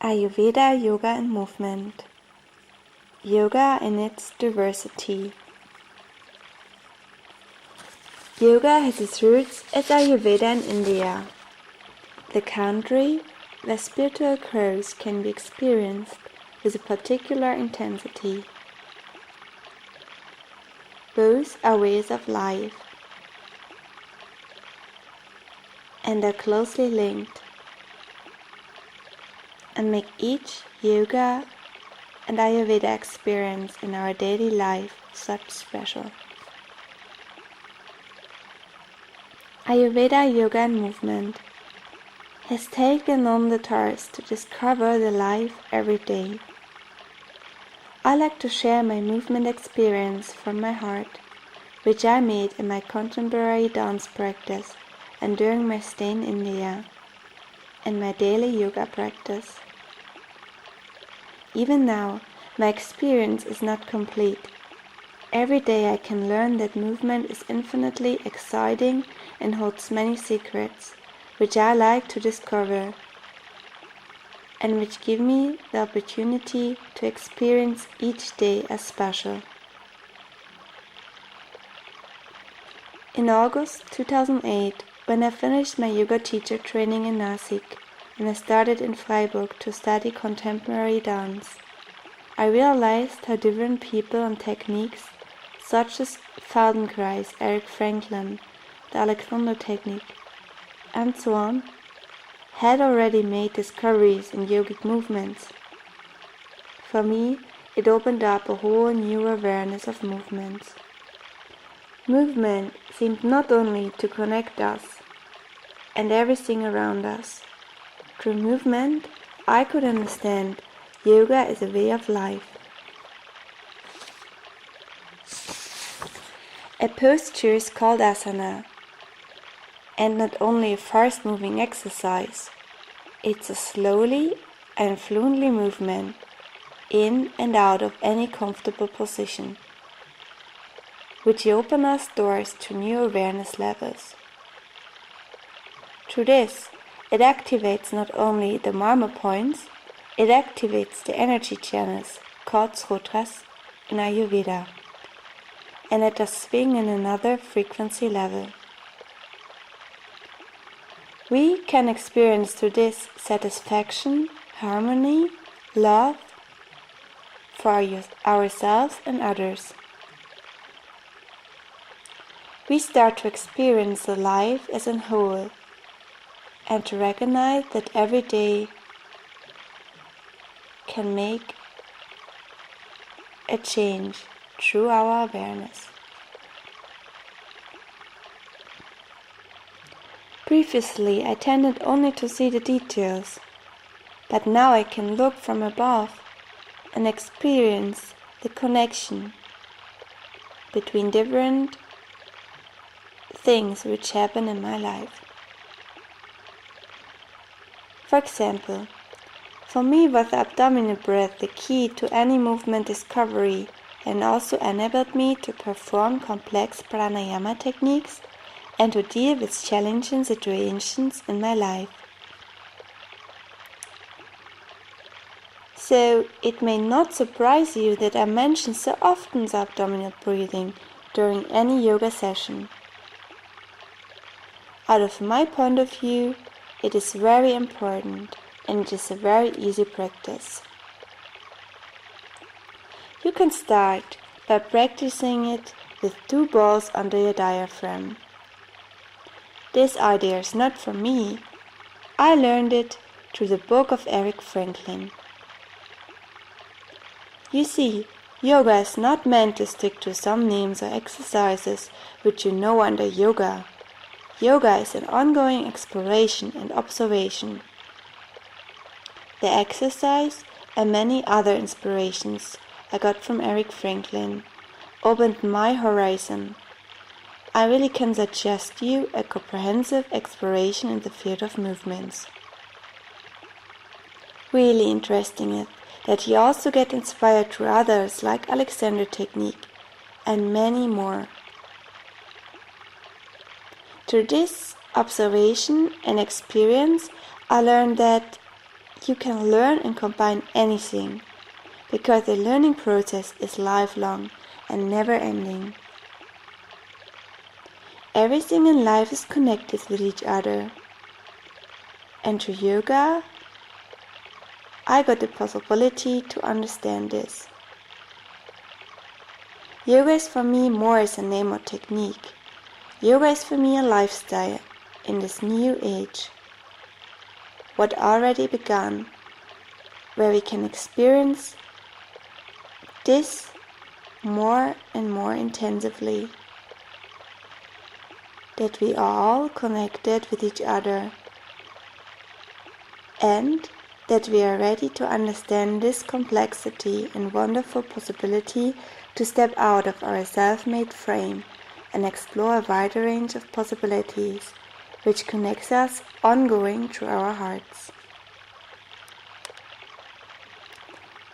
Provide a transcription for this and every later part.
Ayurveda, Yoga and Movement. Yoga in its diversity. Yoga has its roots as Ayurveda in India, the country where spiritual growth can be experienced with a particular intensity. Both are ways of life and are closely linked, and make each yoga and Ayurveda experience in our daily life such special. Ayurveda, Yoga and Movement has taken on the task to discover the life every day. I like to share my movement experience from my heart, which I made in my contemporary dance practice and during my stay in India, and my daily yoga practice. Even now, my experience is not complete. Every day I can learn that movement is infinitely exciting and holds many secrets, which I like to discover, and which give me the opportunity to experience each day as special. In August 2008, when I finished my yoga teacher training in Nasik, and I started in Freiburg to study contemporary dance, I realized how different people and techniques, such as Feldenkrais, Eric Franklin, the Alexander technique, and so on, had already made discoveries in yogic movements. For me, it opened up a whole new awareness of movements. Movement seemed not only to connect us and everything around us. Through movement, I could understand yoga as a way of life. A posture is called asana, and not only a fast-moving exercise, it's a slowly and fluently movement in and out of any comfortable position, which open us doors to new awareness levels. Through this, it activates not only the marma points, it activates the energy channels called srotras in Ayurveda, and let us swing in another frequency level. We can experience through this satisfaction, harmony, love for ourselves and others. We start to experience the life as a whole, and to recognize that every day can make a change through our awareness. Previously, I tended only to see the details, but now I can look from above and experience the connection between different things which happen in my life. For example, for me was the abdominal breath the key to any movement discovery, and also enabled me to perform complex pranayama techniques and to deal with challenging situations in my life. So it may not surprise you that I mention so often the abdominal breathing during any yoga session. Out of my point of view, it is very important, and it is a very easy practice. You can start by practicing it with 2 balls under your diaphragm. This idea is not from me. I learned it through the book of Eric Franklin. You see, yoga is not meant to stick to some names or exercises which you know under yoga. Yoga is an ongoing exploration and observation. The exercise and many other inspirations I got from Eric Franklin opened my horizon. I really can suggest you a comprehensive exploration in the field of movements. Really interesting is that you also get inspired through others like Alexander technique and many more. Through this observation and experience, I learned that you can learn and combine anything, because the learning process is lifelong and never-ending. Everything in life is connected with each other. And through yoga, I got the possibility to understand this. Yoga is for me more as a name or technique. Yoga is for me a lifestyle in this new age. What already began, where we can experience this more and more intensively. That we are all connected with each other. And that we are ready to understand this complexity and wonderful possibility to step out of our self-made frame and explore a wider range of possibilities which connects us ongoing through our hearts.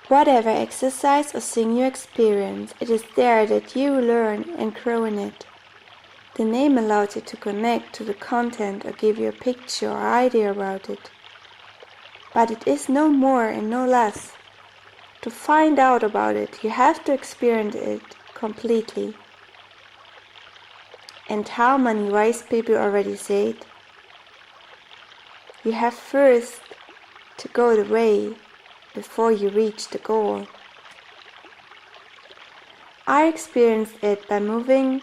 Whatever exercise or thing you experience, it is there that you learn and grow in it. The name allows you to connect to the content or give you a picture or idea about it. But it is no more and no less. To find out about it, you have to experience it completely. And how many wise people already said, you have first to go the way before you reach the goal. I experienced it by moving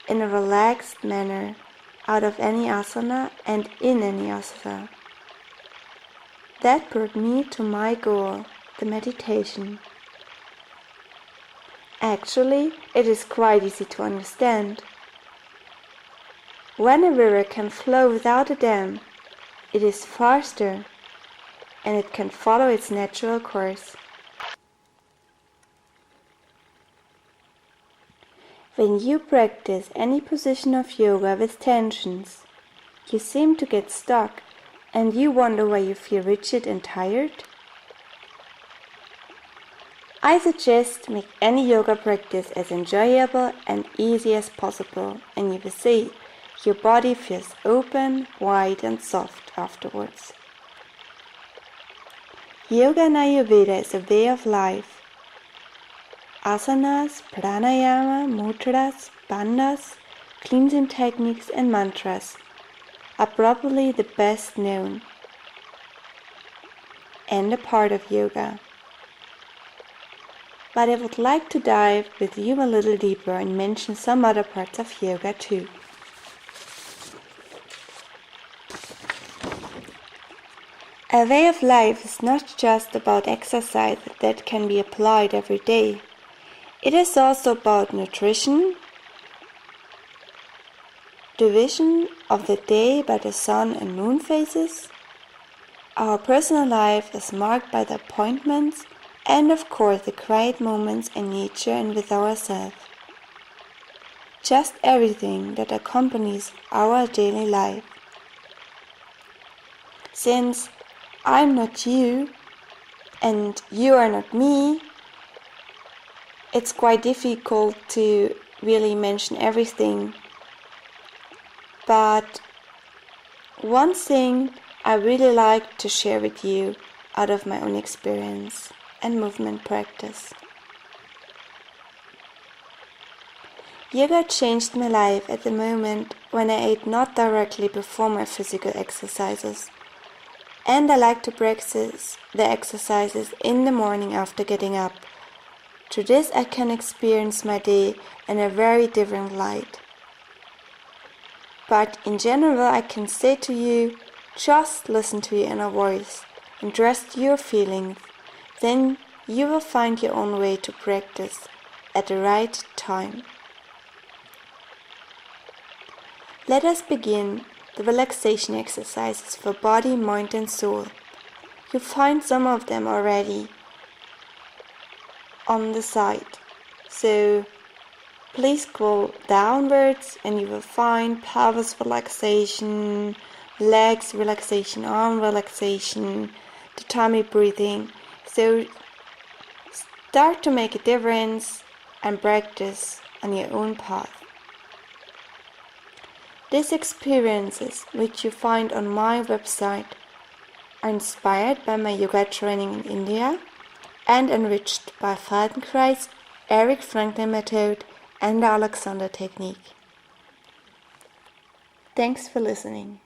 in a relaxed manner out of any asana and in any asana. That brought me to my goal, the meditation. Actually, it is quite easy to understand. When a river can flow without a dam, it is faster and it can follow its natural course. When you practice any position of yoga with tensions, you seem to get stuck and you wonder why you feel rigid and tired? I suggest make any yoga practice as enjoyable and easy as possible, and you will see your body feels open, wide and soft afterwards. Yoga and Ayurveda is a way of life. Asanas, pranayama, mudras, bandhas, cleansing techniques and mantras are probably the best known and a part of yoga. But I would like to dive with you a little deeper and mention some other parts of yoga too. A way of life is not just about exercise that can be applied every day. It is also about nutrition, division of the day by the sun and moon phases. Our personal life is marked by the appointments and of course the quiet moments in nature and with ourselves. Just everything that accompanies our daily life. Since I'm not you and you are not me, it's quite difficult to really mention everything. But one thing I really like to share with you out of my own experience and movement practice. Yoga changed my life at the moment when I ate not directly before my physical exercises. And I like to practice the exercises in the morning after getting up. Through this I can experience my day in a very different light. But in general I can say to you, just listen to your inner voice and trust your feelings. Then you will find your own way to practice at the right time. Let us begin the relaxation exercises for body, mind and soul. You find some of them already on the side. So please scroll downwards and you will find pelvis relaxation, legs relaxation, arm relaxation, the tummy breathing. So start to make a difference and practice on your own path. These experiences, which you find on my website, are inspired by my yoga training in India and enriched by Feldenkrais, Eric Franklin method and the Alexander technique. Thanks for listening.